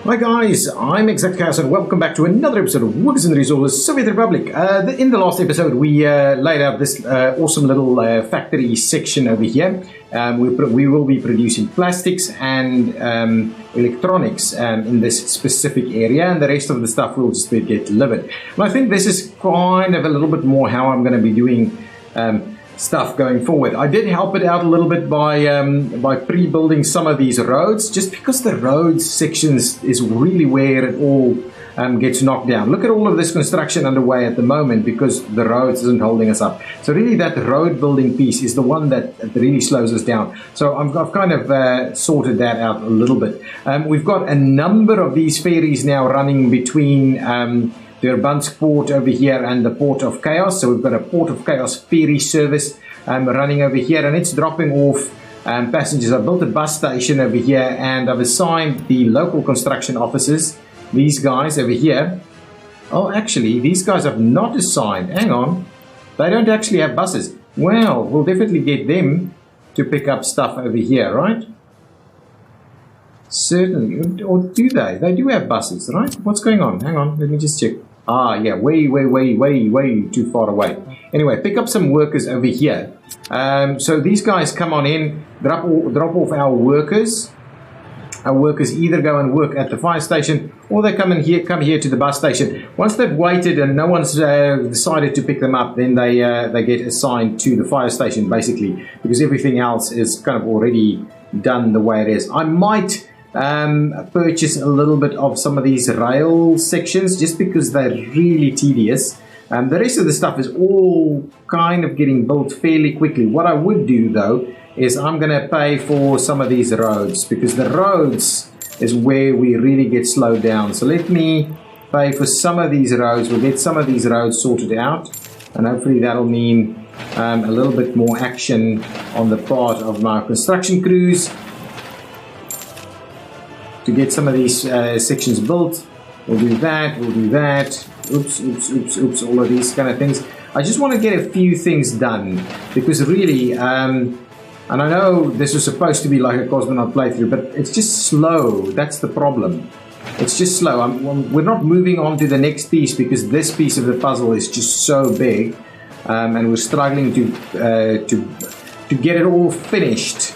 Hi guys, I'm ExactChaos and welcome back to another episode of Workers and Resources Soviet Republic. In the last episode we laid out this awesome little factory section over here. We will be producing plastics and electronics in this specific area, and the rest of the stuff will just get delivered. And I think this is kind of a little bit more how I'm going to be doing stuff going forward. I did help it out a little bit by pre-building some of these roads, just because the roads sections is really where it all gets knocked down. Look at all of this construction underway at the moment because the roads isn't holding us up. So really that road building piece is the one that really slows us down. So I've kind of sorted that out a little bit. We've got a number of these ferries now running between the Urbansk port over here and the port of Chaos. So we've got a port of Chaos ferry service running over here, and it's dropping off passengers. I've built a bus station over here, and I've assigned the local construction officers, these guys over here. Oh, actually, these guys have not assigned. Hang on. They don't actually have buses. Well, we'll definitely get them to pick up stuff over here, right? Certainly. Or do they? They do have buses, right? What's going on? Hang on. Let me just check. Ah, yeah, way too far away. Anyway, pick up some workers over here. So these guys come on in, drop off our workers. Our workers either go and work at the fire station, or they come here to the bus station. Once they've waited and no one's decided to pick them up, then they get assigned to the fire station, basically, because everything else is kind of already done the way it is. I might purchase a little bit of some of these rail sections just because they're really tedious. The rest of the stuff is all kind of getting built fairly quickly. What I would do though is I'm going to pay for some of these roads, because the roads is where we really get slowed down. So let me pay for some of these roads. We'll get some of these roads sorted out, and hopefully that'll mean a little bit more action on the part of my construction crews to get some of these sections built. We'll do that, oops, all of these kind of things. I just want to get a few things done, because really, and I know this was supposed to be like a cosmonaut playthrough, but it's just slow. That's the problem. It's just slow. We're not moving on to the next piece because this piece of the puzzle is just so big, and we're struggling to get it all finished.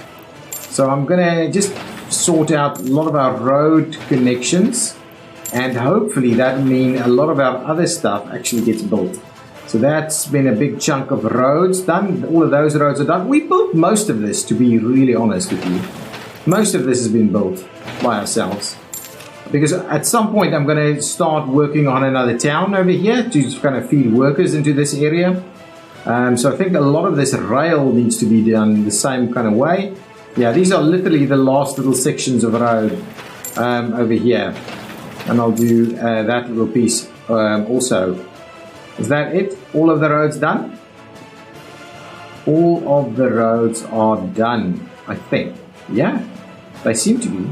So I'm gonna just sort out a lot of our road connections, and hopefully that will mean a lot of our other stuff actually gets built. So that's been a big chunk of roads done. All of those roads are done. We built most of this, to be really honest with you. Most of this has been built by ourselves, because at some point I'm going to start working on another town over here to kind of feed workers into this area. So I think a lot of this rail needs to be done the same kind of way. Yeah, these are literally the last little sections of road over here, and I'll do that little piece also. Is that it? All of the roads done? All of the roads are done, I think. Yeah, they seem to be.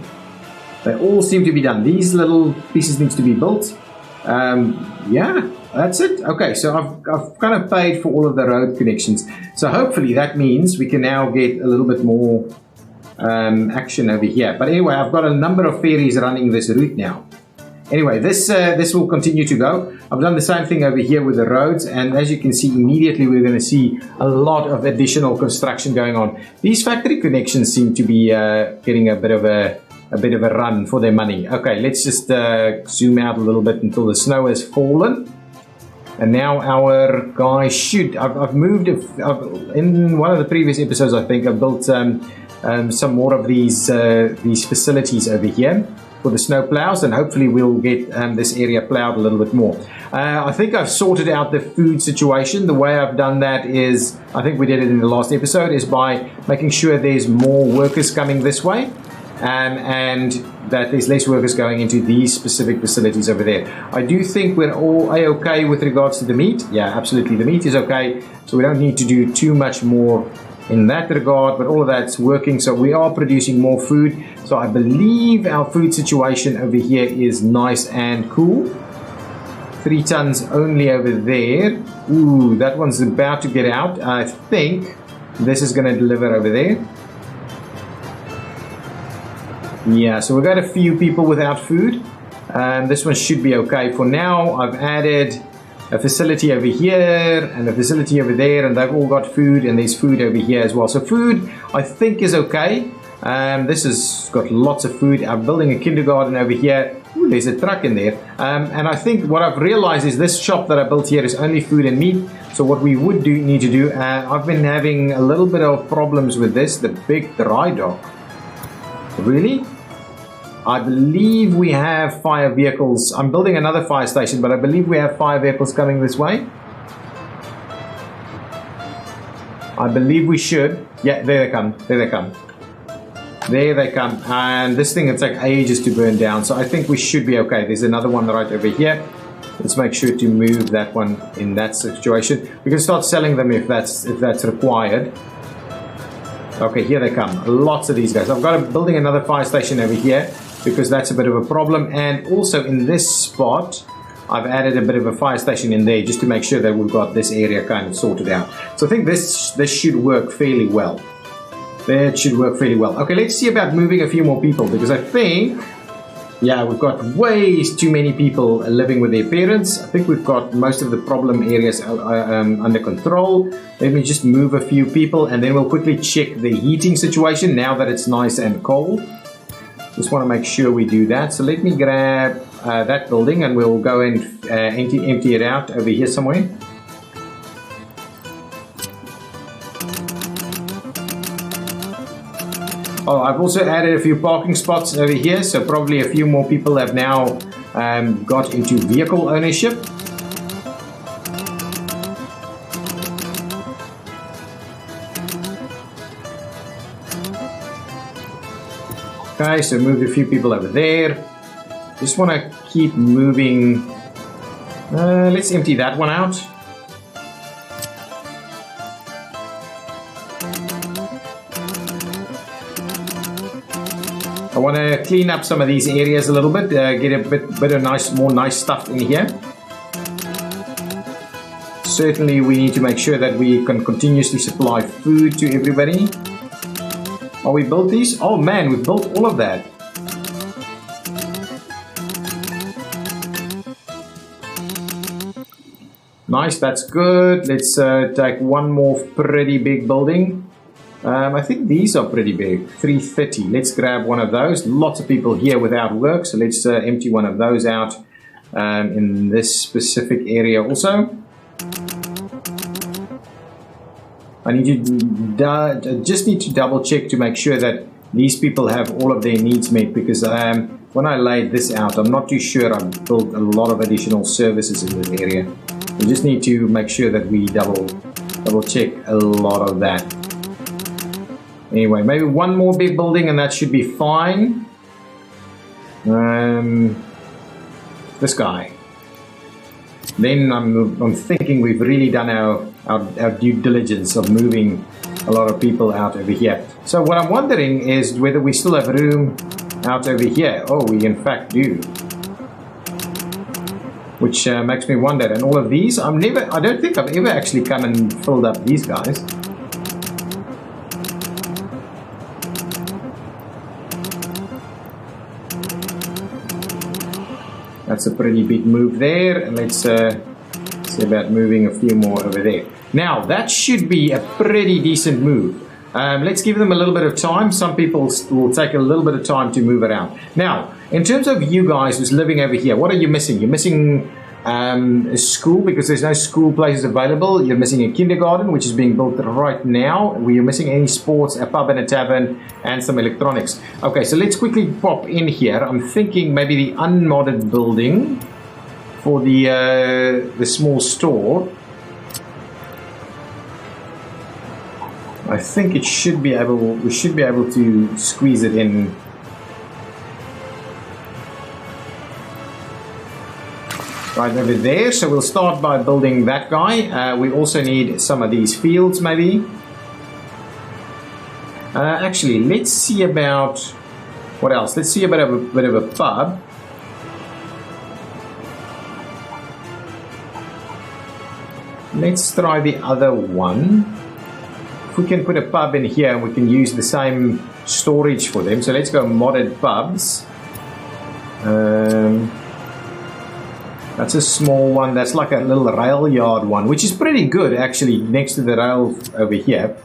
They all seem to be done. These little pieces need to be built. Yeah, that's it. Okay, so I've kind of paid for all of the road connections. So hopefully that means we can now get a little bit more action over here. But anyway, I've got a number of ferries running this route now. Anyway, this will continue to go. I've done the same thing over here with the roads, and as you can see, immediately we're going to see a lot of additional construction going on. These factory connections seem to be getting a bit of a run for their money. Okay, let's just zoom out a little bit until the snow has fallen. And now our guys shoot. I've moved in one of the previous episodes. I think I built some more of these facilities over here for the snow plows, and hopefully we'll get this area plowed a little bit more. I think I've sorted out the food situation. The way I've done that is, I think we did it in the last episode, is by making sure there's more workers coming this way, and that there's less workers going into these specific facilities over there. I do think we're all a-okay with regards to the meat. Yeah, absolutely, the meat is okay, so we don't need to do too much more in that regard, but all of that's working. So we are producing more food. So I believe our food situation over here is nice and cool. 3 tons only over there. Ooh, that one's about to get out. I think this is going to deliver over there. Yeah, so we've got a few people without food. And this one should be okay. For now, I've added a facility over here and a facility over there, and they've all got food, and there's food over here as well. So food, I think, is okay. This has got lots of food. I'm building a kindergarten over here. Ooh, there's a truck in there. And I think what I've realized is this shop that I built here is only food and meat. So what we would need to do, I've been having a little bit of problems with this, the big dry dock. Really? I believe we have fire vehicles. I'm building another fire station, but I believe we have fire vehicles coming this way. I believe we should. Yeah, there they come. There they come. There they come. And this thing will take ages to burn down. So I think we should be okay. There's another one right over here. Let's make sure to move that one in that situation. We can start selling them if that's required. Okay, here they come. Lots of these guys. I've got building another fire station over here, because that's a bit of a problem. And also in this spot, I've added a bit of a fire station in there just to make sure that we've got this area kind of sorted out. So I think this should work fairly well. That should work fairly well. Okay, let's see about moving a few more people, because I think, yeah, we've got way too many people living with their parents. I think we've got most of the problem areas under control. Let me just move a few people, and then we'll quickly check the heating situation now that it's nice and cold. Just want to make sure we do that. So let me grab that building, and we'll go and empty it out over here somewhere. Oh, I've also added a few parking spots over here, so probably a few more people have now got into vehicle ownership. Okay, so moved a few people over there. Just want to keep moving. Let's empty that one out. I want to clean up some of these areas a little bit, get a bit of more nice stuff in here. Certainly we need to make sure that we can continuously supply food to everybody. Oh, we built these? Oh man, we built all of that. Nice, that's good. Let's take one more pretty big building. I think these are pretty big, 330. Let's grab one of those. Lots of people here without work, so let's empty one of those out in this specific area also. I need to just need to double check to make sure that these people have all of their needs met, because when I laid this out, I'm not too sure I've built a lot of additional services in this area. We just need to make sure that we double check a lot of that. Anyway, maybe one more big building and that should be fine. This guy. Then I'm thinking we've really done our due diligence of moving a lot of people out over here. So what I'm wondering is whether we still have room out over here. Oh, we in fact do. Which makes me wonder. And all of these, I don't think I've ever actually come and filled up these guys. That's a pretty big move there, and let's see about moving a few more over there. Now, that should be a pretty decent move. Let's give them a little bit of time. Some people will take a little bit of time to move around. Now, in terms of you guys who's living over here, what are you missing? You're missing a school because there's no school places available. You're missing a kindergarten, which is being built right now. You're missing any sports, a pub and a tavern, and some electronics. Okay, so let's quickly pop in here. I'm thinking maybe the unmodded building for the small store. I think it should be able. We should be able to squeeze it in. Right over there, so we'll start by building that guy. We also need some of these fields, maybe. Actually, let's see about what else. Let's see about a bit of a pub. Let's try the other one. If we can put a pub in here, we can use the same storage for them. So let's go modded pubs. That's a small one. That's like a little rail yard one, which is pretty good actually, next to the rail over here.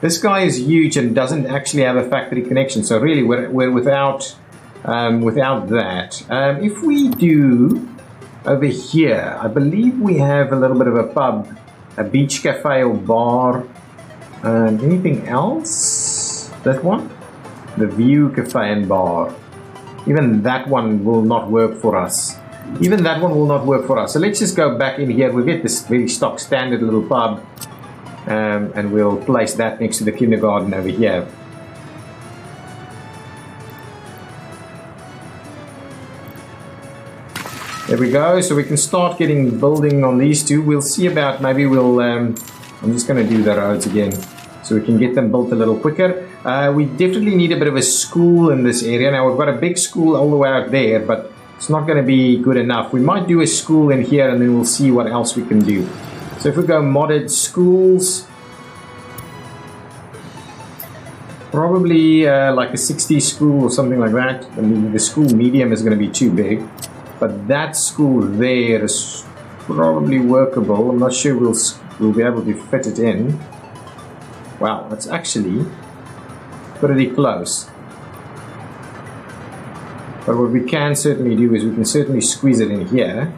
This guy is huge and doesn't actually have a factory connection, so really we're without that. If we do over here, I believe we have a little bit of a pub, a beach cafe or bar. Anything else? That one? The View Cafe and Bar. Even that one will not work for us. Even that one will not work for us. So let's just go back in here. We'll get this very stock standard little pub. And we'll place that next to the kindergarten over here. There we go. So we can start getting building on these two. We'll see about, maybe we'll, I'm just going to do the roads again so we can get them built a little quicker. We definitely need a bit of a school in this area. Now we've got a big school all the way out there, but it's not going to be good enough. We might do a school in here and then we'll see what else we can do. So if we go modded schools, probably like a 60 school or something like that. I mean, the school medium is going to be too big, but that school there is probably workable. I'm not sure we'll be able to fit it in. Wow, that's actually pretty close. But what we can certainly do is we can certainly squeeze it in here.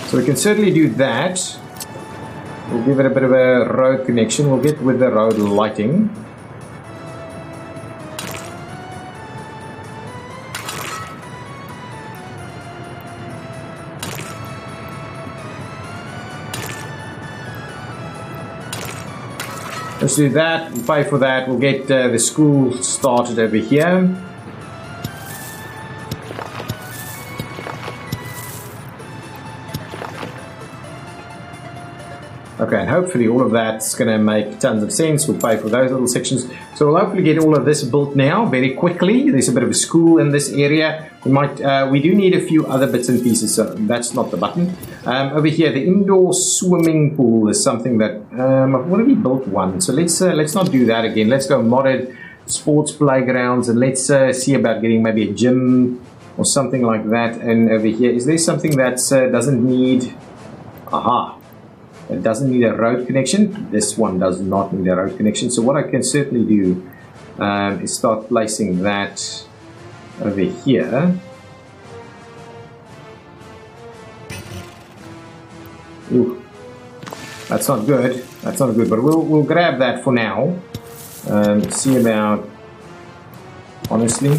So we can certainly do that. We'll give it a bit of a road connection. We'll get with the road lighting. Let's do that. We'll pay for that. We'll get the school started over here. Okay, and hopefully all of that's going to make tons of sense. We'll pay for those little sections. So we'll hopefully get all of this built now very quickly. There's a bit of a school in this area. We do need a few other bits and pieces, so that's not the button. Over here, the indoor swimming pool is something that I've already built one. So let's not do that again. Let's go modded sports playgrounds, and let's see about getting maybe a gym or something like that. And over here, is there something that doesn't need? Aha. It doesn't need a road connection. This one does not need a road connection. So what I can certainly do is start placing that over here. Ooh, that's not good. That's not good. But we'll grab that for now. See about, honestly.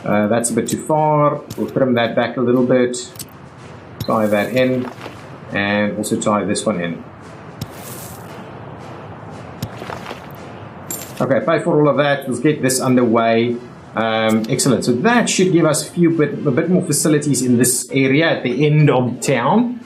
That's a bit too far. We'll trim that back a little bit, tie that in, and also tie this one in. Okay, pay for all of that. Let's get this underway. Excellent. So that should give us a bit more facilities in this area at the end of town.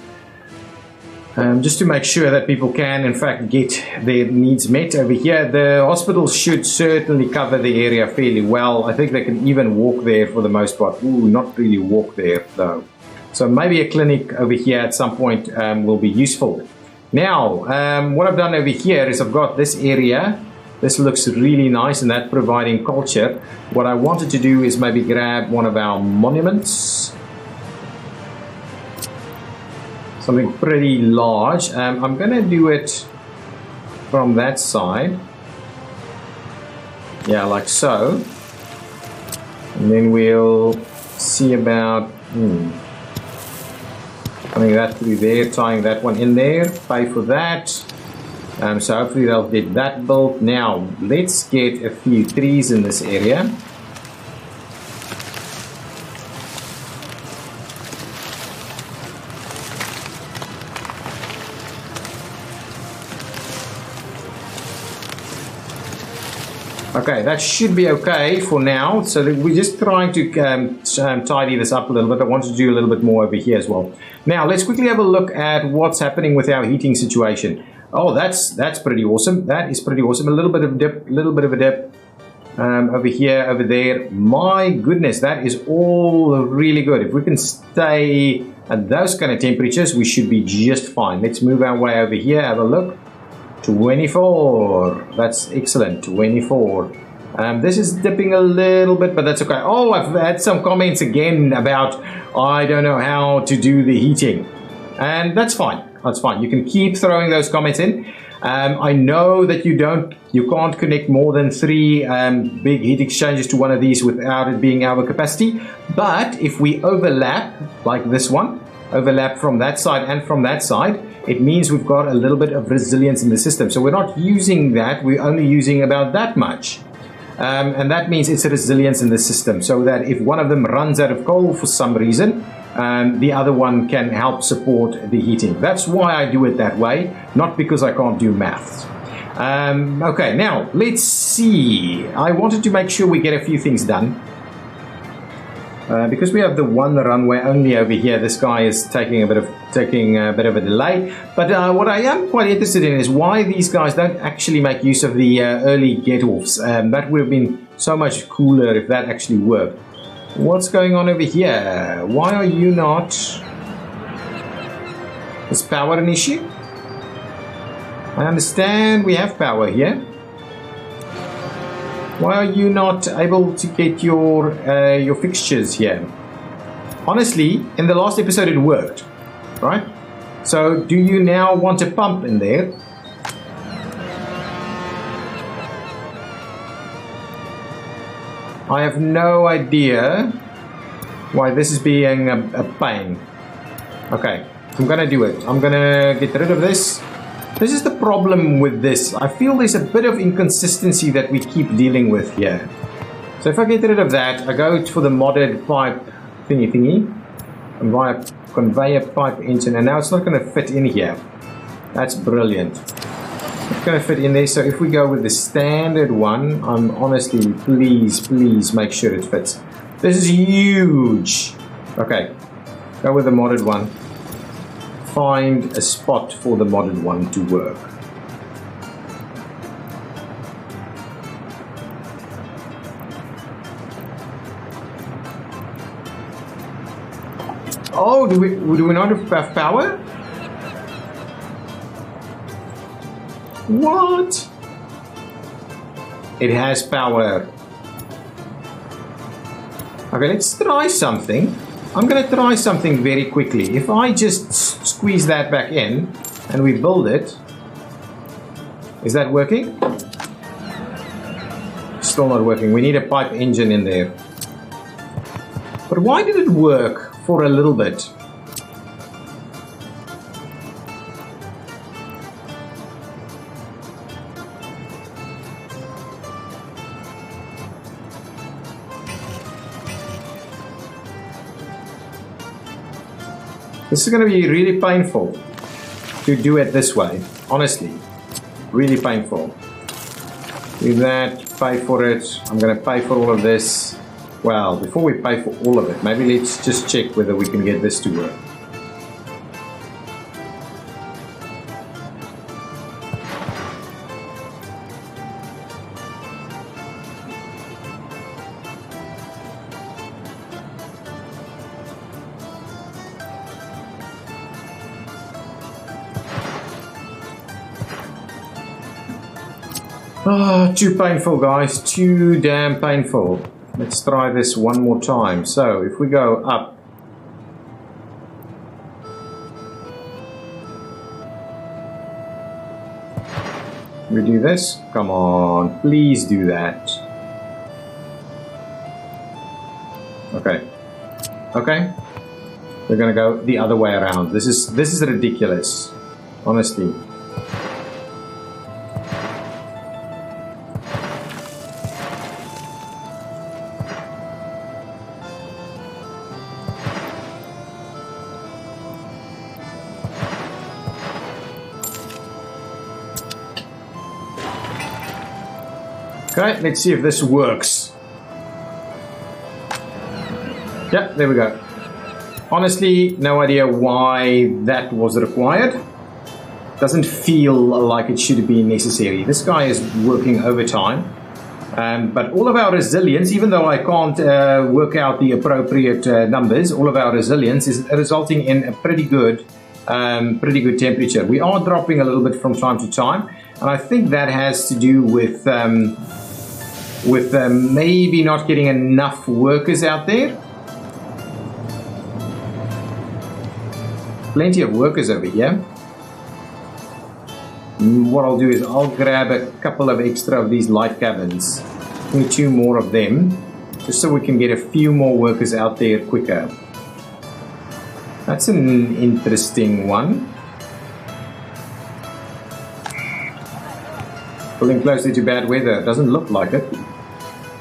Just to make sure that people can, in fact, get their needs met over here. The hospital should certainly cover the area fairly well. I think they can even walk there for the most part. Ooh, not really walk there, though. So maybe a clinic over here at some point will be useful. Now, what I've done over here is I've got this area. This looks really nice, and that's providing culture. What I wanted to do is maybe grab one of our monuments. Something pretty large. I'm going to do it from that side. Yeah, like so. And then we'll see about putting that through there, tying that one in there. Pay for that. So hopefully they'll get that built. Now, let's get a few trees in this area. Okay, that should be okay for now. So we're just trying to tidy this up a little bit. I want to do a little bit more over here as well. Now, let's quickly have a look at what's happening with our heating situation. Oh, that's pretty awesome. That is pretty awesome. A little bit of a dip over here, over there. My goodness, that is all really good. If we can stay at those kind of temperatures, we should be just fine. Let's move our way over here, have a look. 24. That's excellent. 24. This is dipping a little bit, but that's okay. Oh, I've had some comments again about I don't know how to do the heating. And that's fine. That's fine. You can keep throwing those comments in. I know that you can't connect more than 3 big heat exchangers to one of these without it being our capacity. But if we overlap, like this one, overlap from that side and from that side, it means we've got a little bit of resilience in the system. So we're not using that, we're only using about that much. And that means it's a resilience in the system, so that if one of them runs out of coal for some reason, the other one can help support the heating. That's why I do it that way, not because I can't do maths. Okay, now let's see. I wanted to make sure we get a few things done. Because we have the one runway only over here, this guy is taking a bit of a delay. But what I am quite interested in is why these guys don't actually make use of the early get-offs. That would have been so much cooler if that actually worked. What's going on over here? Why are you not? Is power an issue? I understand we have power here. Why are you not able to get your fixtures here? Honestly, in the last episode it worked, right? So do you now want a pump in there? I have no idea why this is being a pain. Okay, I'm gonna do it. I'm gonna get rid of this. This is the problem with this. I feel there's a bit of inconsistency that we keep dealing with here. So if I get rid of that, I go for the modded pipe thingy, conveyor pipe engine, and now it's not going to fit in here. That's brilliant. It's going to fit in there. So if we go with the standard one, I'm honestly, please make sure it fits. This is huge. Okay, go with the modded one. Find a spot for the modded one to work. Oh, do we not have power? What? It has power. Okay, let's try something. I'm going to try something very quickly. If I just squeeze that back in and we build it, is that working? Still not working. We need a pipe engine in there. But why did it work for a little bit? This is going to be really painful to do it this way, honestly. Really painful. Do that, pay for it. I'm going to pay for all of this. Well, before we pay for all of it, maybe let's just check whether we can get this to work. Oh, too painful, guys. Too damn painful. Let's try this one more time. So, if we go up. We do this. Come on. Please do that. Okay. Okay. We're gonna go the other way around. This is ridiculous. Honestly. Okay, let's see if this works. Yep, there we go. Honestly, no idea why that was required. Doesn't feel like it should be necessary. This guy is working overtime. But all of our resilience, even though I can't work out the appropriate numbers, all of our resilience is resulting in a pretty good temperature. We are dropping a little bit from time to time, and I think that has to do with maybe not getting enough workers out there. Plenty of workers over here. What I'll do is I'll grab a couple of extra of these light cabins. Only 2 more of them, just so we can get a few more workers out there quicker. That's an interesting one. Pulling closer to bad weather. Doesn't look like it.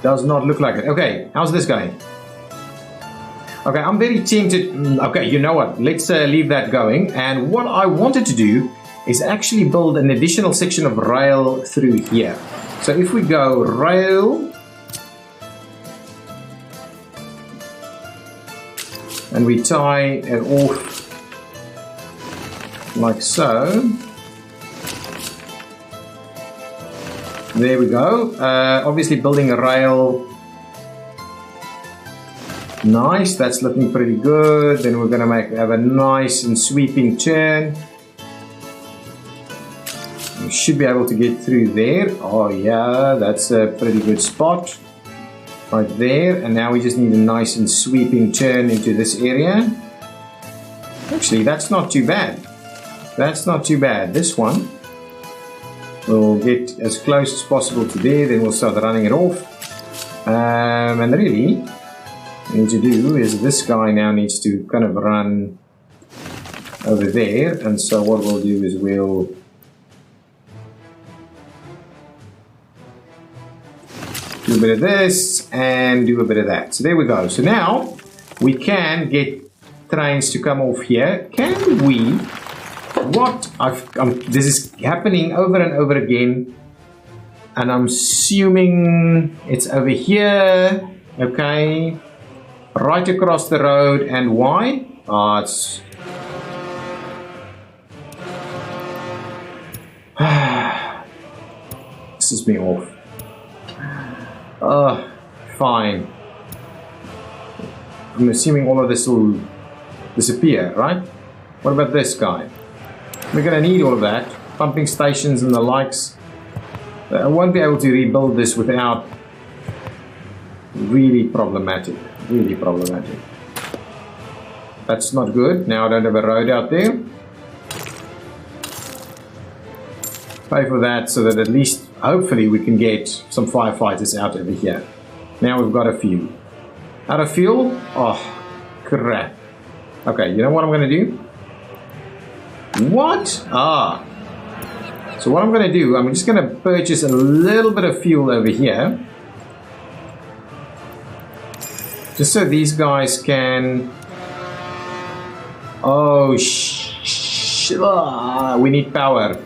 Does not look like it. Okay, how's this going? Okay, I'm very tempted. Okay, you know what? Let's leave that going. And what I wanted to do is actually build an additional section of rail through here. So if we go rail, and we tie it off like so. There we go. Obviously building a rail. Nice, that's looking pretty good. Then we're going to have a nice and sweeping turn. We should be able to get through there. Oh yeah, that's a pretty good spot. Right there. And now we just need a nice and sweeping turn into this area. Actually, that's not too bad. That's not too bad. This one, we'll get as close as possible to there. Then we'll start running it off. And really, what we need to do is this guy now needs to kind of run over there. And so what we'll do is we'll do a bit of this and do a bit of that. So there we go. So now we can get trains to come off here. Can we? What? This is happening over and over again, and I'm assuming it's over here. Okay, right across the road. And why? It's this is me off. Fine. I'm assuming all of this will disappear, right? What about this guy? We're going to need all of that. Pumping stations and the likes. I won't be able to rebuild this without really problematic. Really problematic. That's not good. Now I don't have a road out there. Pay for that so that at least, hopefully, we can get some firefighters out over here. Now we've got a few. Out of fuel? Oh, crap. Okay, you know what I'm going to do? What? So what I'm going to do, I'm just going to purchase a little bit of fuel over here. Just so these guys can... Oh, we need power.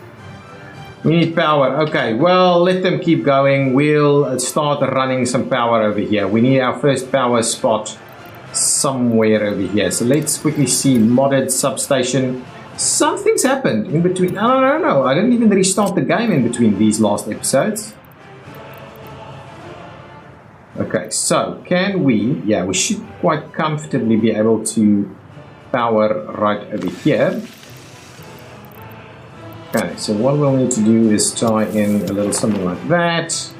We need power. Okay, well, let them keep going. We'll start running some power over here. We need our first power spot somewhere over here. So let's quickly see modded substation. Something's happened in between. No. I didn't even restart the game in between these last episodes. Okay, so can we... Yeah, we should quite comfortably be able to power right over here. Okay, so what we'll need to do is tie in a little something like that.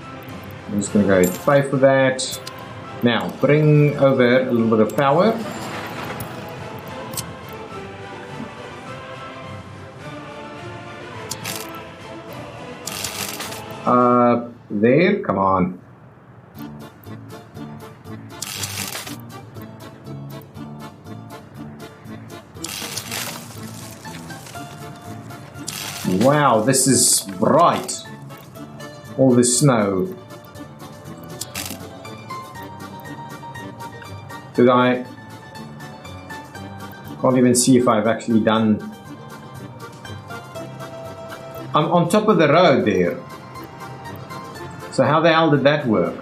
I'm just going to go pay for that. Now, bring over a little bit of power. There, come on. Wow, this is bright. All this snow. Did I? Can't even see if I've actually done. I'm on top of the road there. So how the hell did that work?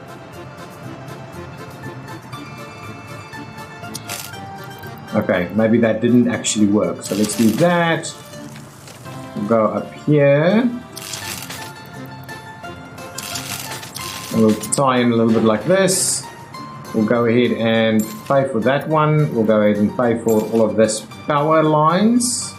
Okay, maybe that didn't actually work. So let's do that. We'll go up here. And we'll tie in a little bit like this. We'll go ahead and pay for that one. We'll go ahead and pay for all of this power lines.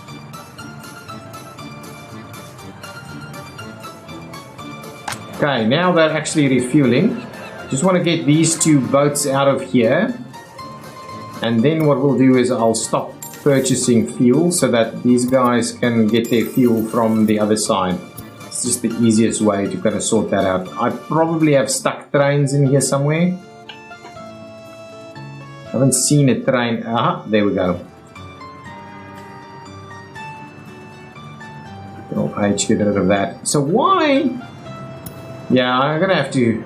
Okay, now they're actually refueling. Just want to get these two boats out of here. And then what we'll do is I'll stop purchasing fuel so that these guys can get their fuel from the other side. It's just the easiest way to kind of sort that out. I probably have stuck trains in here somewhere. Haven't seen a train. Aha, there we go. Oh, H, get rid of that. So why? Yeah, I'm gonna have to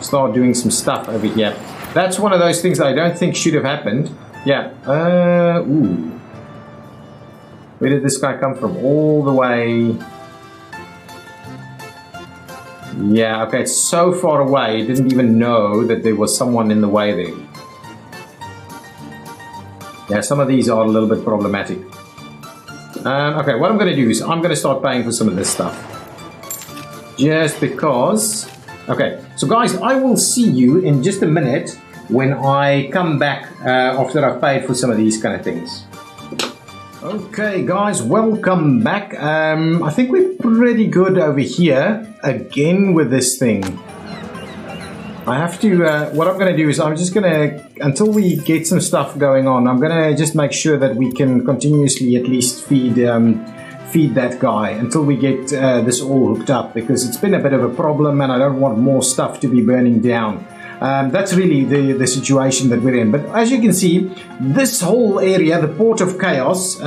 start doing some stuff over here. That's one of those things that I don't think should have happened. Yeah. Ooh. Where did this guy come from? All the way. Yeah, okay, it's so far away, I didn't even know that there was someone in the way there. Yeah, some of these are a little bit problematic. Okay, what I'm going to do is I'm going to start paying for some of this stuff. Just because... Okay, so guys, I will see you in just a minute when I come back after I've paid for some of these kind of things. Okay guys, welcome back. I think we're pretty good over here again with this thing. I have to, what I'm going to do is I'm just going to, until we get some stuff going on, I'm going to just make sure that we can continuously at least feed that guy until we get this all hooked up, because it's been a bit of a problem and I don't want more stuff to be burning down. That's really the situation that we're in. But as you can see, this whole area, the Port of Chaos,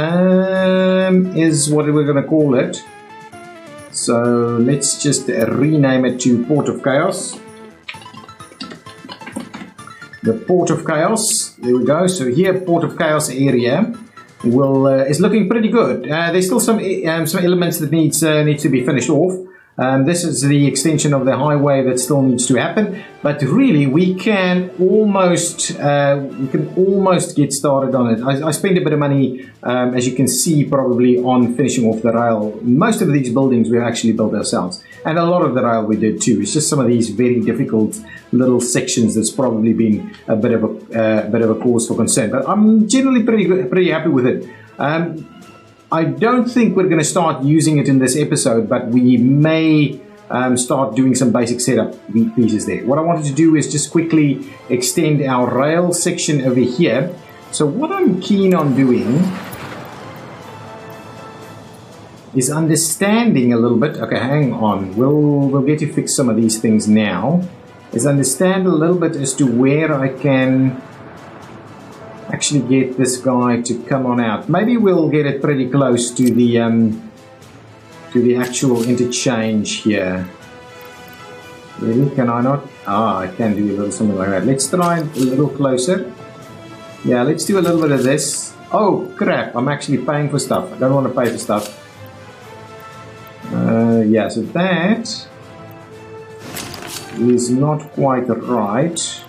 is what we're going to call it. So let's just rename it to Port of Chaos. The Port of Chaos, there we go. So here, Port of Chaos area is looking pretty good. There's still some elements that needs to be finished off. This is the extension of the highway that still needs to happen, but really we can almost get started on it. I spent a bit of money, as you can see, probably on finishing off the rail. Most of these buildings we actually built ourselves, and a lot of the rail we did too. It's just some of these very difficult little sections that's probably been a bit of a cause for concern. But I'm generally pretty happy with it. I don't think we're going to start using it in this episode, but we may start doing some basic setup pieces there. What I wanted to do is just quickly extend our rail section over here. So what I'm keen on doing is understanding a little bit. Okay, hang on. We'll get to fix some of these things now. Is understand a little bit as to where I can actually get this guy to come on out. Maybe we'll get it pretty close to the actual interchange here. Really? Can I not? Ah, I can do a little something like that. Let's try a little closer. Yeah, let's do a little bit of this. Oh crap, I'm actually paying for stuff. I don't want to pay for stuff. Yeah, so that is not quite right.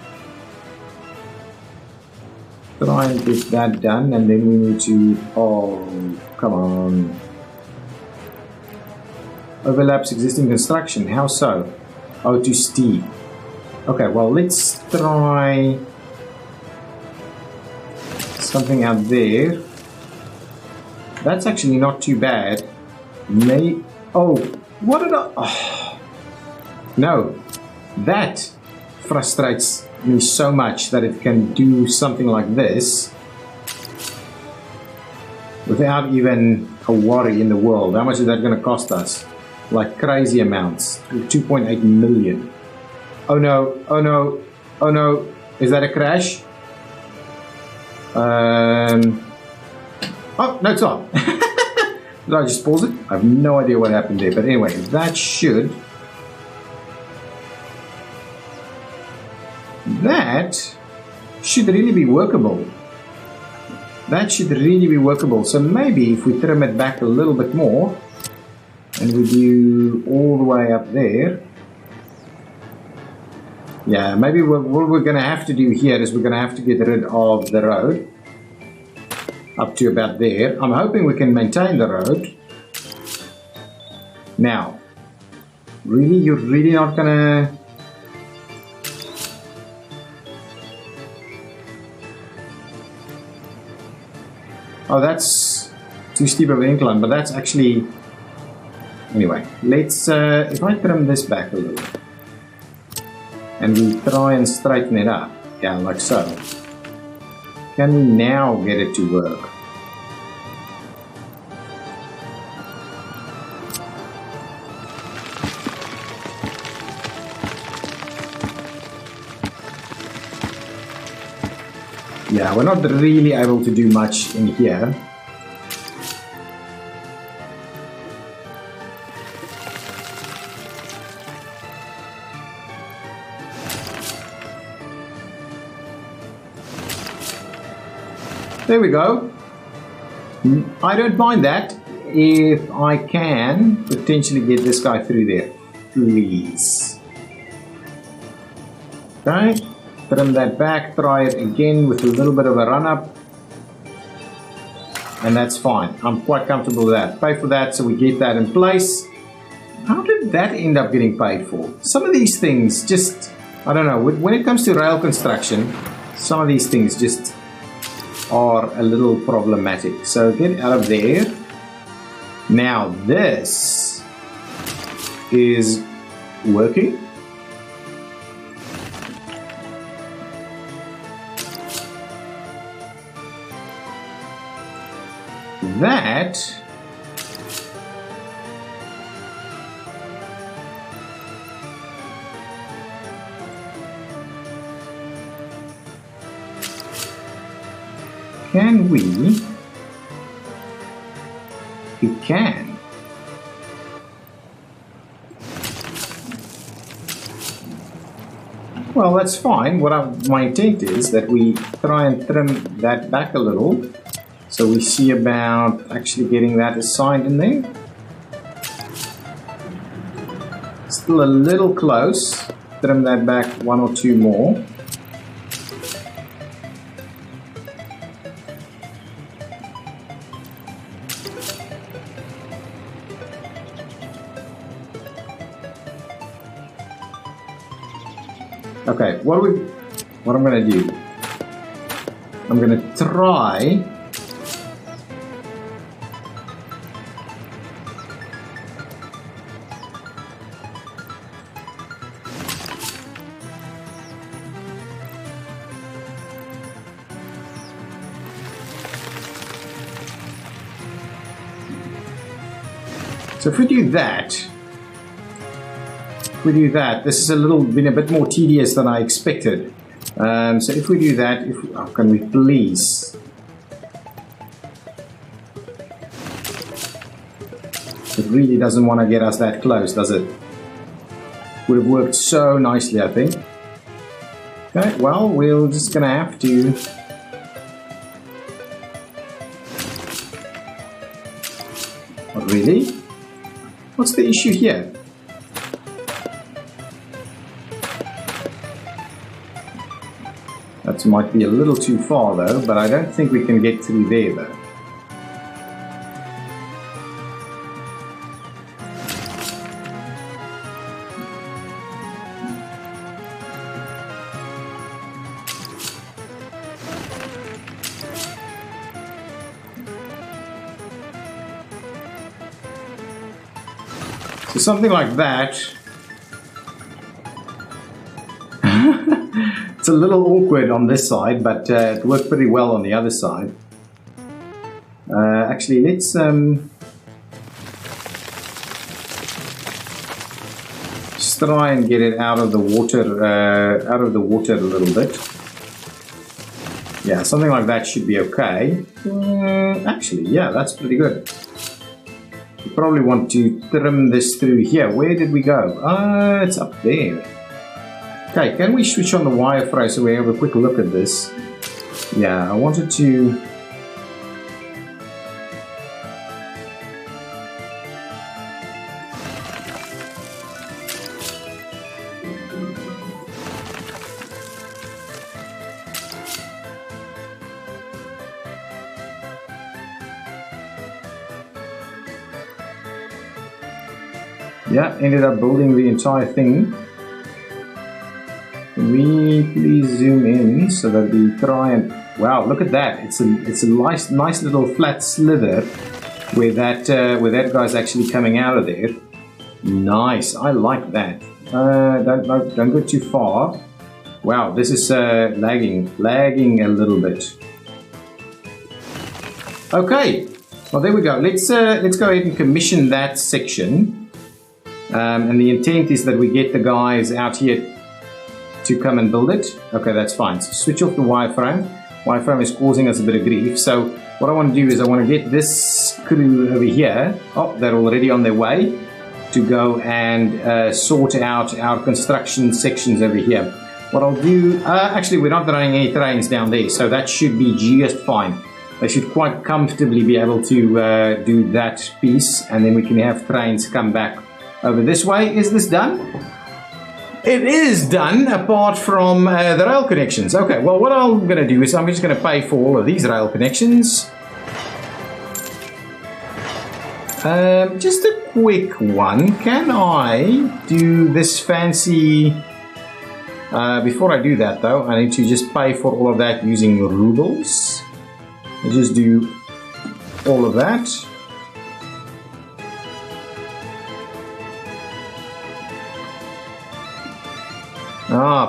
Try and get that done, and then we need to, oh, come on. Overlaps existing construction, how so? Oh, too steep. Okay, well, let's try something out there. That's actually not too bad. Oh, what did I, oh. No, that frustrates me so much that it can do something like this without even a worry in the world. How much is that going to cost us? Like crazy amounts. 2.8 million. Oh no, oh no, oh no. Is that a crash? Oh, no, it's not. Did I just pause it? I have no idea what happened there. But anyway, that should really be workable. That should really be workable. So maybe if we trim it back a little bit more and we do all the way up there. Yeah, maybe what we're going to have to do here is we're going to have to get rid of the road up to about there. I'm hoping we can maintain the road. Now, really, you're really not going to Oh, that's too steep of an incline, but that's actually... Anyway, let's... if I trim this back a little, and we try and straighten it up, yeah, like so. Can we now get it to work? Yeah, we're not really able to do much in here. There we go. I don't mind that if I can potentially get this guy through there. Please. Okay. Trim that back, try it again with a little bit of a run-up. And that's fine. I'm quite comfortable with that. Pay for that so we get that in place. How did that end up getting paid for? Some of these things just... I don't know. When it comes to rail construction, some of these things just are a little problematic. So get out of there. Now this is working. That can we? We can. Well, that's fine. My intent is that we try and trim that back a little. So we see about actually getting that assigned in there. Still a little close. Trim that back one or two more. Okay, what I'm gonna do? I'm gonna try. So if we do that, this is been a bit more tedious than I expected. So if we do that, can we please? It really doesn't want to get us that close, does it? Would have worked so nicely, I think. Okay, well, we're just gonna have to. Not really. What's the issue here? That might be a little too far though, but I don't think we can get through there though. So something like that. It's a little awkward on this side, but it worked pretty well on the other side. Actually, let's just try and get it out of the water, a little bit. Yeah, something like that should be okay. Actually, yeah, that's pretty good. We probably want to trim this through here. Where did we go? It's up there. Okay, can we switch on the wireframe so we have a quick look at this? Yeah, I wanted to... Yeah, ended up building the entire thing. Can we please zoom in so that we try and Wow, look at that. It's a nice little flat slither where that guy's actually coming out of there. Nice. I like that. Don't go too far. Wow, this is lagging a little bit. Okay. Well, there we go. Let's go ahead and commission that section. And the intent is that we get the guys out here to come and build it. Okay, that's fine. So switch off the wireframe. Wireframe is causing us a bit of grief. So what I want to do is I want to get this crew over here. Oh, they're already on their way to go and sort out our construction sections over here. What I'll do, actually we're not running any trains down there, so that should be just fine. They should quite comfortably be able to do that piece, and then we can have trains come back over this way. Is this done? It is done, apart from the rail connections. Okay, well what I'm going to do is I'm just going to pay for all of these rail connections. Just a quick one. Can I do this fancy... before I do that though, I need to just pay for all of that using rubles. I'll just do all of that.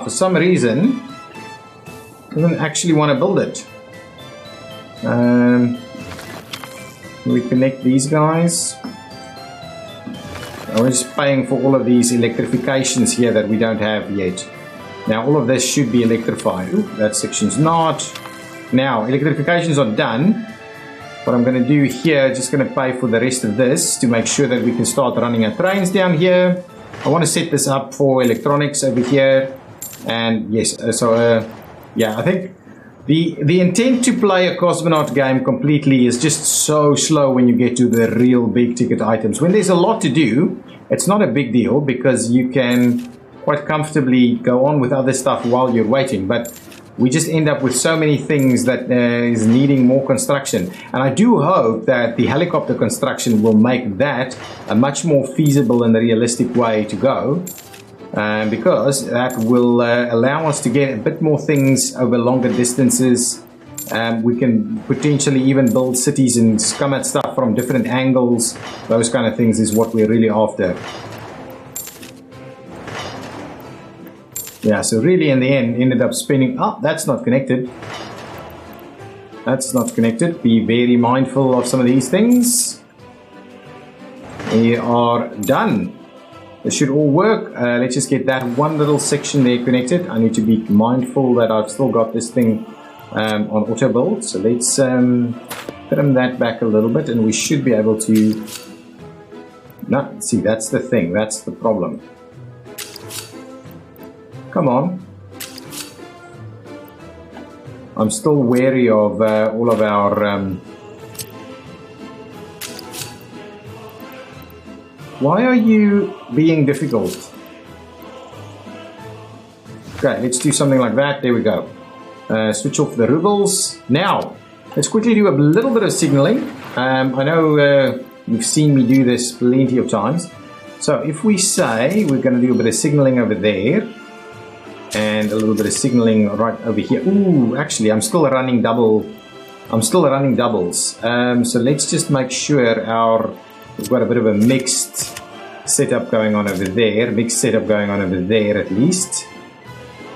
For some reason, doesn't actually want to build it. We connect these guys. We're just paying for all of these electrifications here that we don't have yet. Now all of this should be electrified. Ooh, that section's not. Now electrifications are done. What I'm going to do here, just going to pay for the rest of this to make sure that we can start running our trains down here. I want to set this up for electronics over here. And yes, yeah, I think the intent to play a cosmonaut game completely is just so slow when you get to the real big ticket items. When there's a lot to do, it's not a big deal because you can quite comfortably go on with other stuff while you're waiting, but we just end up with so many things that is needing more construction. And I do hope that the helicopter construction will make that a much more feasible and realistic way to go, because that will allow us to get a bit more things over longer distances. We can potentially even build cities and come at stuff from different angles. Those kind of things is what we're really after. Yeah, so really in the end, ended up spending... Oh, that's not connected. That's not connected. Be very mindful of some of these things. We are done. This should all work. Let's just get that one little section there connected. I need to be mindful that I've still got this thing on auto build. So let's trim that back a little bit and we should be able to... No, see, that's the thing. That's the problem. Come on. I'm still wary of all of our... Why are you being difficult? Okay, let's do something like that. There we go. Switch off the rubles. Now, let's quickly do a little bit of signaling. I know you've seen me do this plenty of times. So if we say we're going to do a bit of signaling over there, and a little bit of signaling right over here. Ooh, actually, I'm still running doubles. So let's just make sure we've got a bit of a mixed setup going on over there. At least.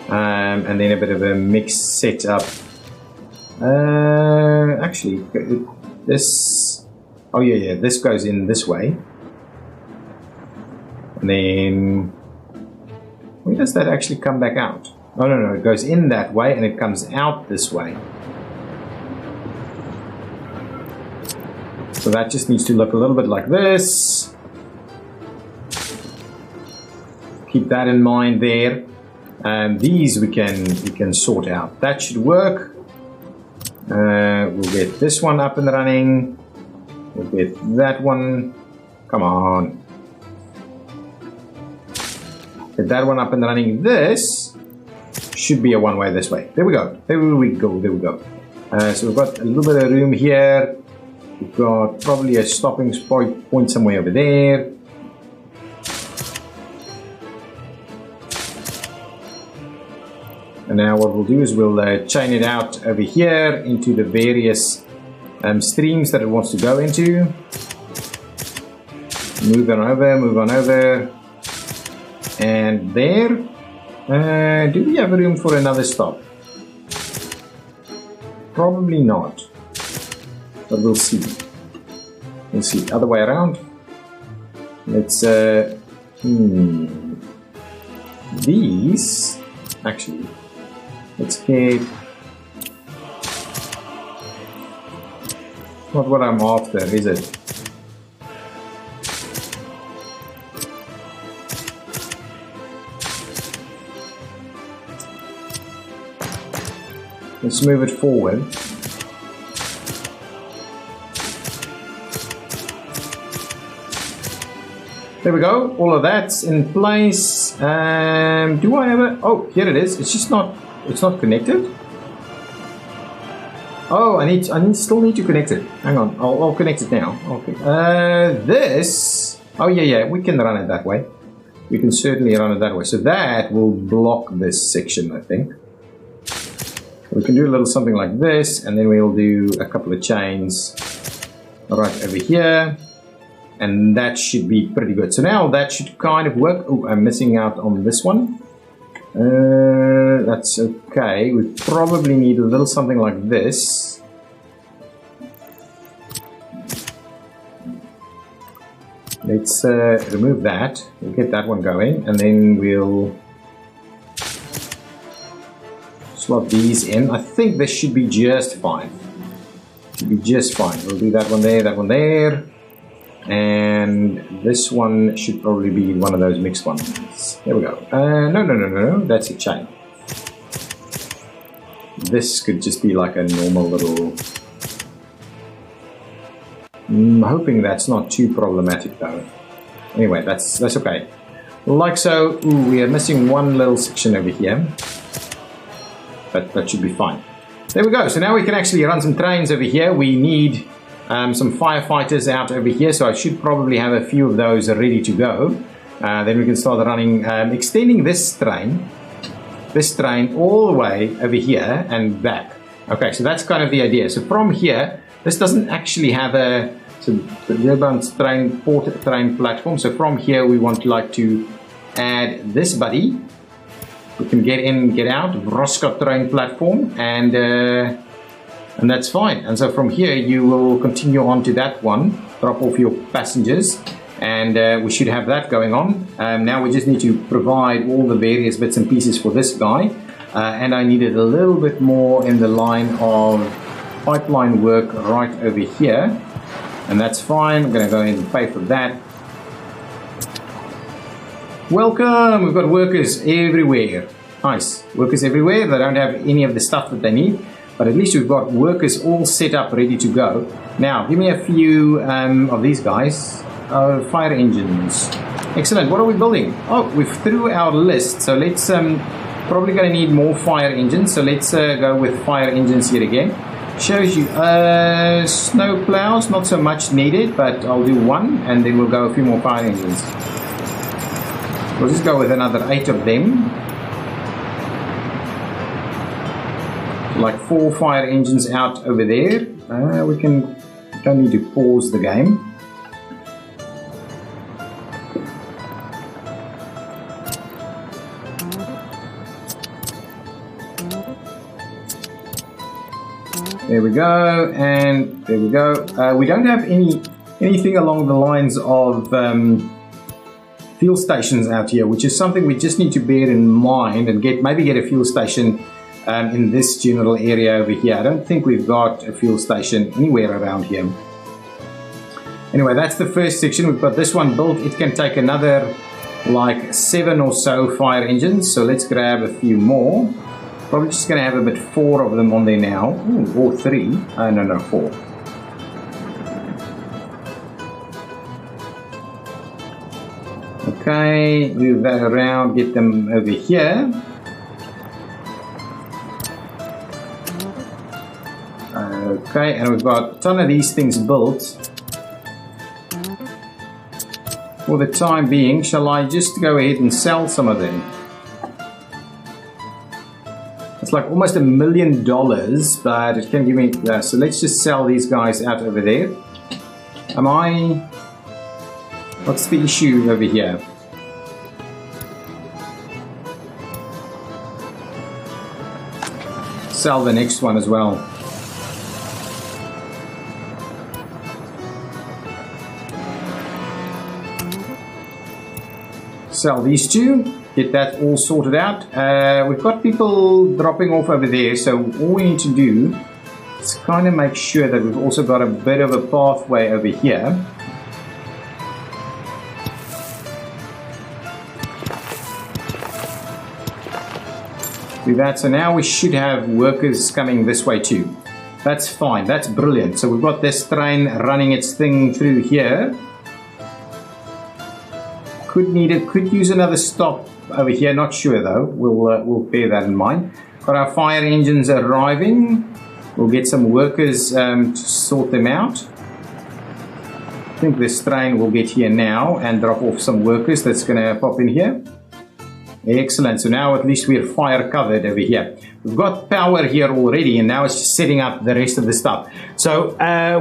And then a bit of a mixed setup. Actually, this... Oh, yeah, this goes in this way. And then... Where does that actually come back out? Oh, no, it goes in that way and it comes out this way. So that just needs to look a little bit like this. Keep that in mind there. And these we can sort out. That should work. We'll get this one up and running. We'll get that one. Come on. Get that one up and running. This should be a one-way this way. There we go. So we've got a little bit of room here. We've got probably a stopping point somewhere over there. And now what we'll do is we'll chain it out over here into the various streams that it wants to go into. Move on over. And there. Do we have room for another stop? Probably not. But we'll see. We'll see. Other way around. Let's these actually, let's get not what I'm after, is it? Let's move it forward. There we go. All of that's in place. Do I have a? Oh, here it is. It's just not. It's not connected. Oh, I still need to connect it. Hang on. I'll connect it now. Okay. This. Oh yeah. We can run it that way. We can certainly run it that way. So that will block this section, I think. We can do a little something like this, and then we'll do a couple of chains right over here, and that should be pretty good. So now that should kind of work. Oh, I'm missing out on this one. That's okay. We probably need a little something like this. Let's remove that. We'll get that one going, and then we'll slot these in. I think this should be just fine. Should be just fine. We'll do that one there, and this one should probably be one of those mixed ones. There we go. No. That's a chain. This could just be like a normal little. I'm hoping that's not too problematic though. Anyway, that's okay. Like so. Ooh, we are missing one little section over here. But that should be fine. There we go. So now we can actually run some trains over here. We need some firefighters out over here. So I should probably have a few of those ready to go. Then we can start running, extending this train all the way over here and back. Okay, so that's kind of the idea. So from here, this doesn't actually have a train platform. So from here, we want to add this buddy. We can get in, get out, Vroska train platform, and that's fine. And so from here, you will continue on to that one, drop off your passengers, and we should have that going on. Now we just need to provide all the various bits and pieces for this guy, and I needed a little bit more in the line of pipeline work right over here, and that's fine. I'm going to go in and pay for that. Welcome! We've got workers everywhere. Nice. Workers everywhere. They don't have any of the stuff that they need, but at least we've got workers all set up, ready to go. Now, give me a few of these guys. Fire engines. Excellent. What are we building? Oh, we've through our list, so let's probably going to need more fire engines, so let's go with fire engines here again. Shows you snow plows, not so much needed, but I'll do one, and then we'll go a few more fire engines. We'll just go with another 8 of them. Like 4 fire engines out over there. We don't need to pause the game. There we go, and there we go. We don't have anything along the lines of fuel stations out here, which is something we just need to bear in mind and maybe get a fuel station in this general area over here. I don't think we've got a fuel station anywhere around here. Anyway, that's the first section. We've got this one built. It can take another like 7 or so fire engines, so let's grab a few more. Probably just going to have about 4 of them on there now. Ooh, or 3. No, 4. Okay, move that around, get them over here. Okay, and we've got a ton of these things built. For the time being, shall I just go ahead and sell some of them? It's like almost $1 million, but it can give me... so let's just sell these guys out over there. What's the issue over here? Sell the next one as well. Sell these two. Get that all sorted out. We've got people dropping off over there, so all we need to do is kind of make sure that we've also got a bit of a pathway over here. Do that. So now we should have workers coming this way too. That's fine. That's brilliant. So we've got this train running its thing through here. Could use another stop over here. Not sure though. We'll bear that in mind. Got our fire engines arriving. We'll get some workers to sort them out. I think this train will get here now and drop off some workers. That's going to pop in here. Excellent. So now at least we're fire covered over here. We've got power here already, and now it's just setting up the rest of the stuff. So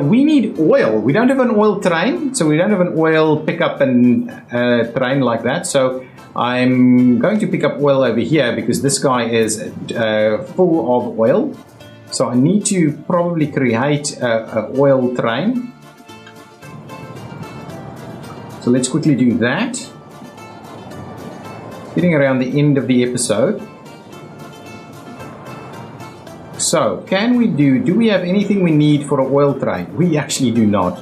we need oil. We don't have an oil train, so we don't have an oil pickup and train like that. So I'm going to pick up oil over here because this guy is full of oil. So I need to probably create an oil train. So let's quickly do that. Getting around the end of the episode. So, do we have anything we need for an oil train? We actually do not.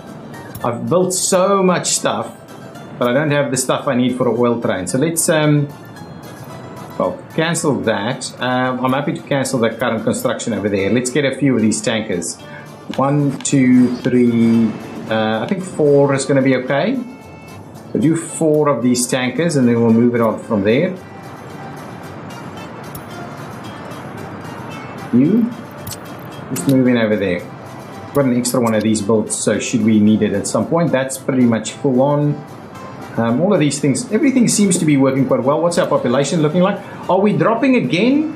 I've built so much stuff, but I don't have the stuff I need for an oil train. So let's, cancel that. I'm happy to cancel the current construction over there. Let's get a few of these tankers. 1, 2, 3, I think 4 is going to be okay. We'll do 4 of these tankers and then we'll move it on from there. You just move in over there. Got an extra one of these built, so should we need it at some point. That's pretty much full on. All of these things, everything seems to be working quite well. What's our population looking like? Are we dropping again?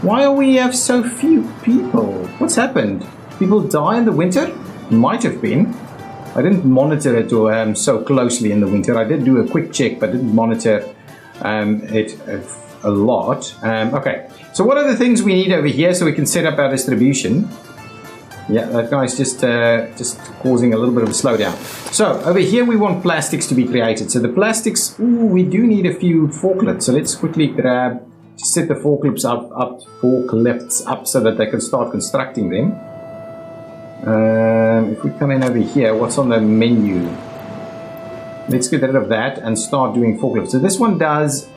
Why are we have so few people? What's happened? People die in the winter? Might have been. I didn't monitor it so closely in the winter. I did do a quick check, but didn't monitor it a lot. Okay, so what are the things we need over here so we can set up our distribution? Yeah, that guy's just causing a little bit of a slowdown. So over here we want plastics to be created. So the plastics, we do need a few forklifts. So let's quickly set the forklifts up so that they can start constructing them. If we come in over here, what's on the menu? Let's get rid of that and start doing forklifts. So this one does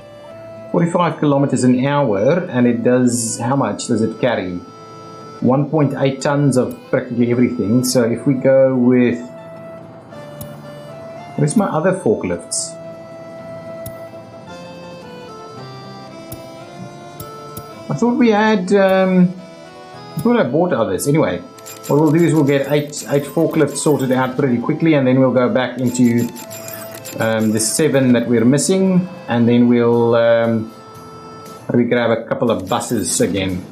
45 kilometers an hour, and it does, how much does it carry? 1.8 tons of practically everything. So if we go with, where's my other forklifts? I thought we had, I thought I bought others. Anyway, what we'll do is we'll get 8 forklifts sorted out pretty quickly, and then we'll go back into the 7 that we're missing, and then we'll grab a couple of buses again.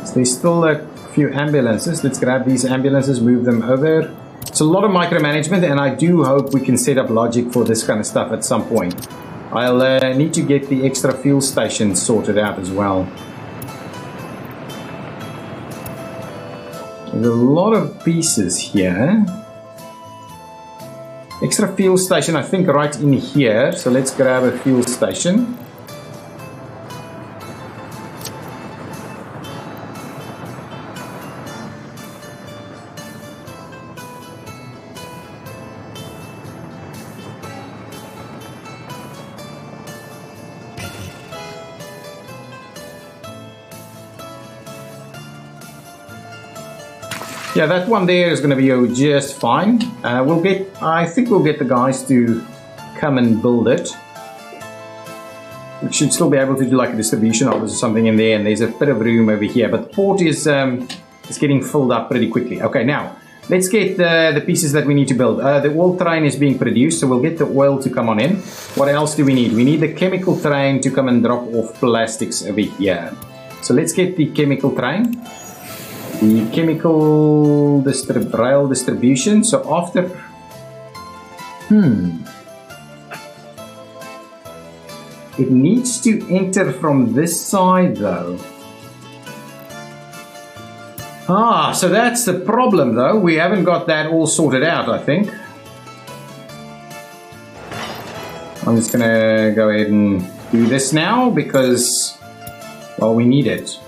So there's still a few ambulances. Let's grab these ambulances, move them over. It's a lot of micromanagement, and I do hope we can set up logic for this kind of stuff at some point. I'll need to get the extra fuel stations sorted out as well. There's a lot of pieces here. Extra fuel station, I think, right in here. So let's grab a fuel station. Yeah, that one there is going to be just fine. I think we'll get the guys to come and build it. We should still be able to do like a distribution office or something in there, and there's a bit of room over here. But the port is getting filled up pretty quickly. Okay, now let's get the pieces that we need to build. The oil train is being produced, so we'll get the oil to come on in. What else do we need? We need the chemical train to come and drop off plastics over here. So let's get the chemical train. The chemical rail distribution. So after... It needs to enter from this side though. So that's the problem though. We haven't got that all sorted out, I think. I'm just gonna go ahead and do this now because, well, we need it.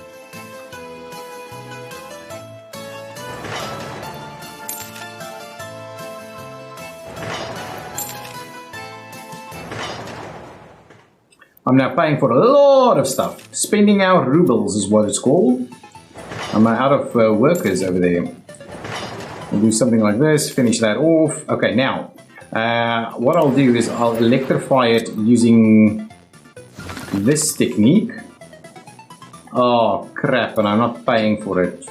I'm now paying for a lot of stuff. Spending our rubles is what it's called. I'm out of workers over there. We'll do something like this, finish that off. Okay, now, what I'll do is I'll electrify it using this technique. Oh, crap, and I'm not paying for it.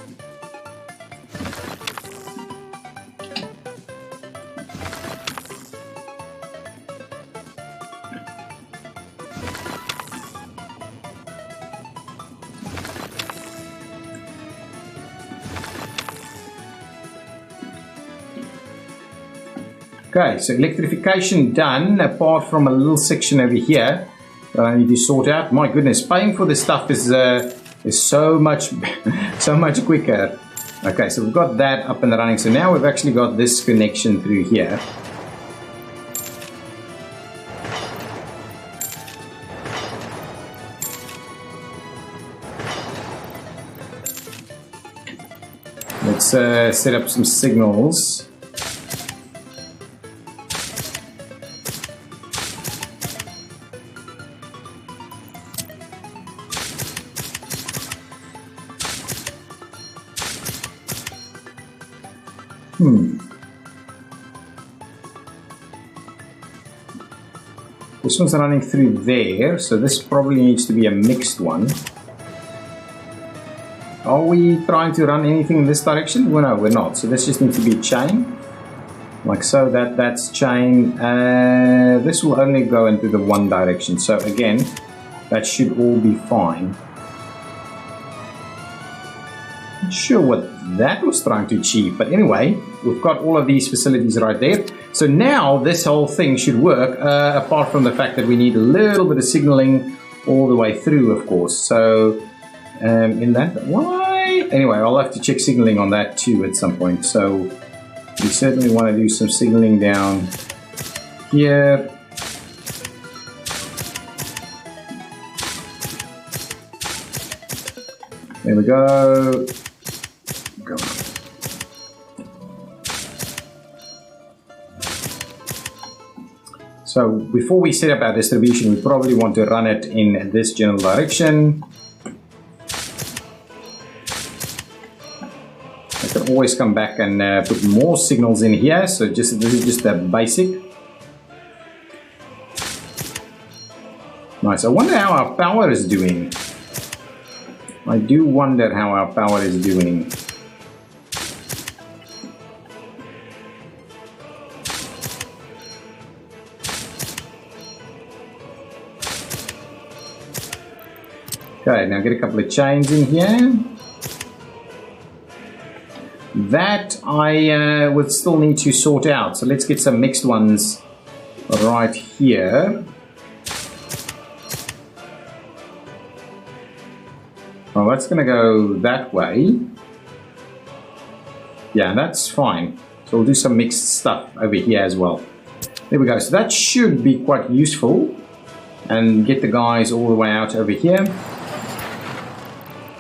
Okay, so electrification done, apart from a little section over here that I need to sort out. My goodness, paying for this stuff is so much quicker. Okay, so we've got that up and running. So now we've actually got this connection through here. Let's set up some signals. This one's running through there, so this probably needs to be a mixed one. Are we trying to run anything in this direction? Well, no, we're not. So this just needs to be chain. Like so, that's chain. This will only go into the one direction. So again, that should all be fine. Not sure what that was trying to achieve, but anyway, we've got all of these facilities right there. So now this whole thing should work, apart from the fact that we need a little bit of signaling all the way through, of course. So in that, why? Anyway, I'll have to check signaling on that too at some point. So we certainly want to do some signaling down here. There we go. Go on. So before we set up our distribution, we probably want to run it in this general direction. I can always come back and put more signals in here. So this is just a basic. Nice. I wonder how our power is doing. I do wonder how our power is doing. Okay, now get a couple of chains in here. That I would still need to sort out. So let's get some mixed ones right here. Oh, that's going to go that way. Yeah, that's fine. So we'll do some mixed stuff over here as well. There we go. So that should be quite useful. And get the guys all the way out over here.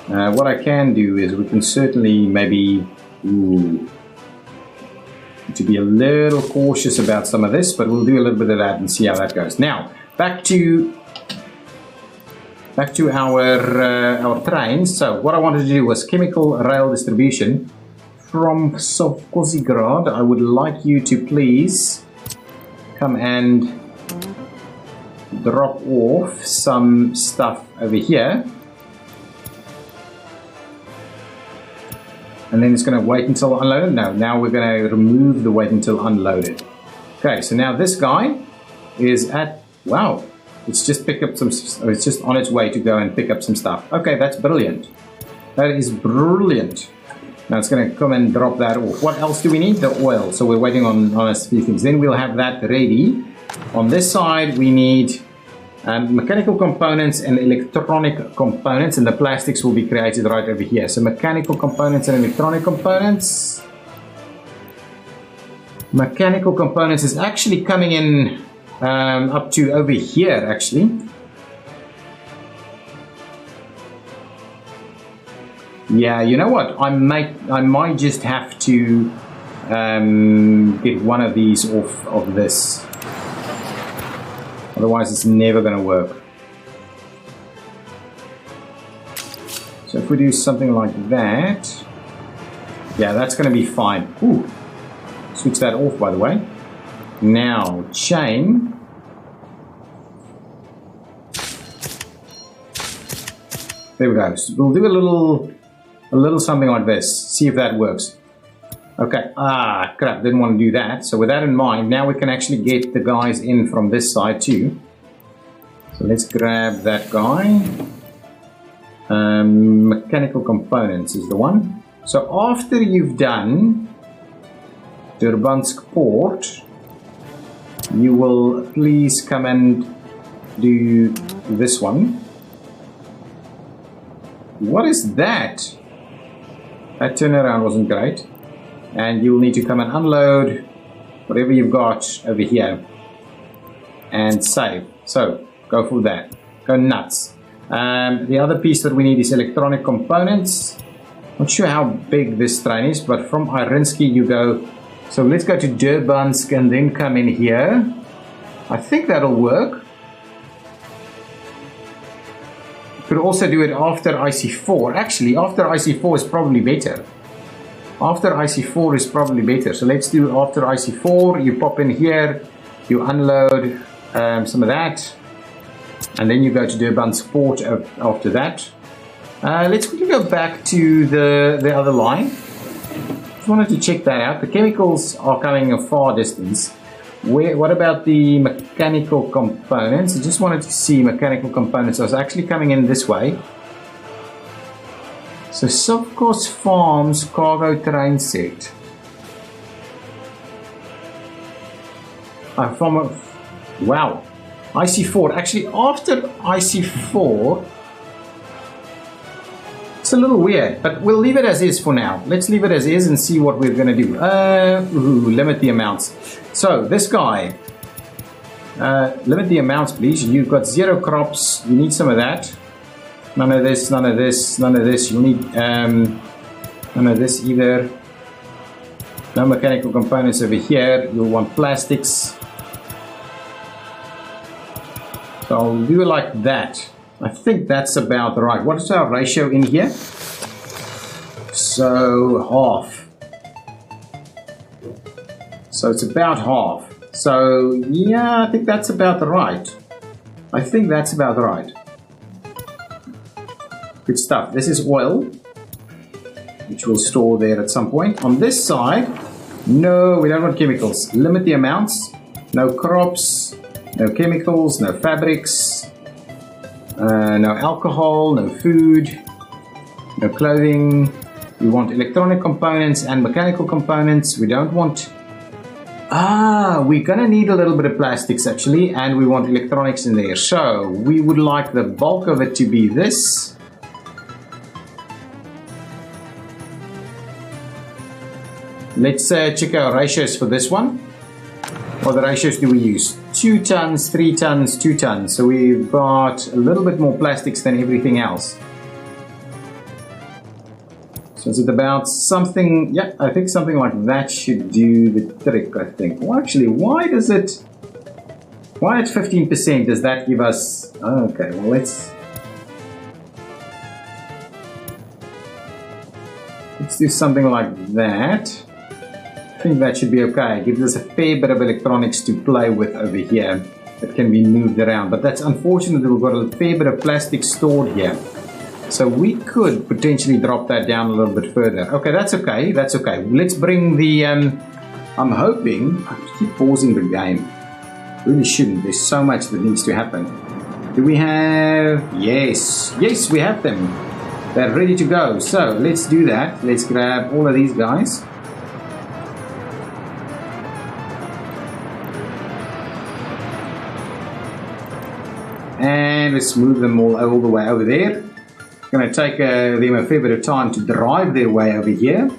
What I can do is we can certainly maybe to be a little cautious about some of this, but we'll do a little bit of that and see how that goes. Now, back to our trains. So what I wanted to do was chemical rail distribution from Sovkozigrad. I would like you to please come and drop off some stuff over here. And then it's going to wait until unloaded. No, now we're going to remove the wait until unloaded. Okay, so now this guy is at, wow, it's just picked up some, it's just on its way to go and pick up some stuff. Okay, that's brilliant. That is brilliant. Now it's going to come and drop that off. What else do we need? The oil. So we're waiting on a few things. Then we'll have that ready. On this side, we need mechanical components and electronic components, and the plastics will be created right over here. So mechanical components and electronic components. Mechanical components is actually coming in up to over here, actually. Yeah, you know what? I might just have to get one of these off of this. Otherwise, it's never going to work. So if we do something like that, yeah, that's going to be fine. Ooh, switch that off, by the way. Now, chain. There we go. So we'll do a little something like this. See if that works. Okay. Ah, crap. Didn't want to do that. So with that in mind, now we can actually get the guys in from this side too. So let's grab that guy. Mechanical components is the one. So after you've done Durbansk port, you will please come and do this one. What is that? That turnaround wasn't great. And you'll need to come and unload whatever you've got over here and save. So go for that. Go nuts. The other piece that we need is electronic components. Not sure how big this train is, but from Irinsky you go. So let's go to Durbansk and then come in here. I think that'll work. Could also do it after IC4. Actually, after IC4 is probably better. After IC4 is probably better. So let's do after IC4. You pop in here, you unload some of that, and then you go to Durbansk port after that. Let's quickly go back to the other line. Just wanted to check that out. The chemicals are coming a far distance. What about the mechanical components? I just wanted to see mechanical components. I was actually coming in this way. So Sovkos Farms cargo train set. Wow. IC4. Actually, after IC4, it's a little weird, but we'll leave it as is for now. Let's leave it as is and see what we're going to do. Limit the amounts. So this guy, limit the amounts, please. You've got 0 crops. You need some of that. None of this, none of this, none of this. You'll need none of this either. No mechanical components over here. You'll want plastics. So I'll do it like that. I think that's about right. What is our ratio in here? So half. So it's about half. So yeah, I think that's about right. I think that's about right. Good stuff. This is oil, which we'll store there at some point. On this side, no, we don't want chemicals. Limit the amounts. No crops, no chemicals, no fabrics. No alcohol, no food, no clothing. We want electronic components and mechanical components. We don't want... we're gonna need a little bit of plastics actually, and we want electronics in there. So we would like the bulk of it to be this. Let's check our ratios for this one. What the ratios do we use? 2 tons, 3 tons, 2 tons. So we've got a little bit more plastics than everything else. So is it about something? Yeah, I think something like that should do the trick, I think. Well, actually, why at 15% does that give us... Okay, well, let's do something like that. I think that should be okay. It gives us a fair bit of electronics to play with over here that can be moved around. But that's unfortunate that we've got a fair bit of plastic stored here. So we could potentially drop that down a little bit further. Okay, that's okay. That's okay. Let's bring the... I'm hoping... I keep pausing the game. Really shouldn't. There's so much that needs to happen. Do we have... Yes. Yes, we have them. They're ready to go. So let's do that. Let's grab all of these guys. And let's move them all the way over there. It's going to take them a fair bit of time to drive their way over here.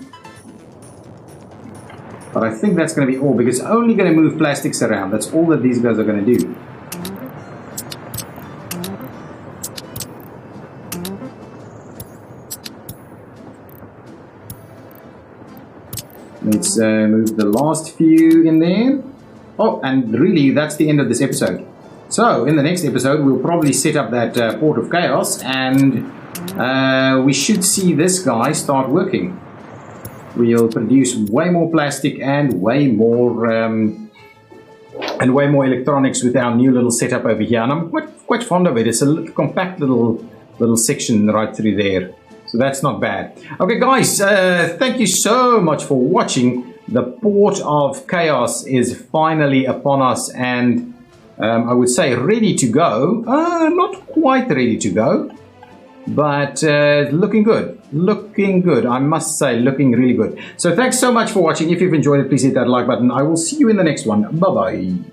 But I think that's going to be all, because it's only going to move plastics around. That's all that these guys are going to do. Let's move the last few in there. Oh, and really, that's the end of this episode. So, in the next episode, we'll probably set up that port of chaos, and we should see this guy start working. We'll produce way more plastic and way more electronics with our new little setup over here. And I'm quite fond of it. It's a compact little section right through there. So that's not bad. Okay, guys, thank you so much for watching. The port of chaos is finally upon us, and I would say ready to go. Not quite ready to go, but looking good. Looking good, I must say, looking really good. So thanks so much for watching. If you've enjoyed it, please hit that like button. I will see you in the next one. Bye-bye.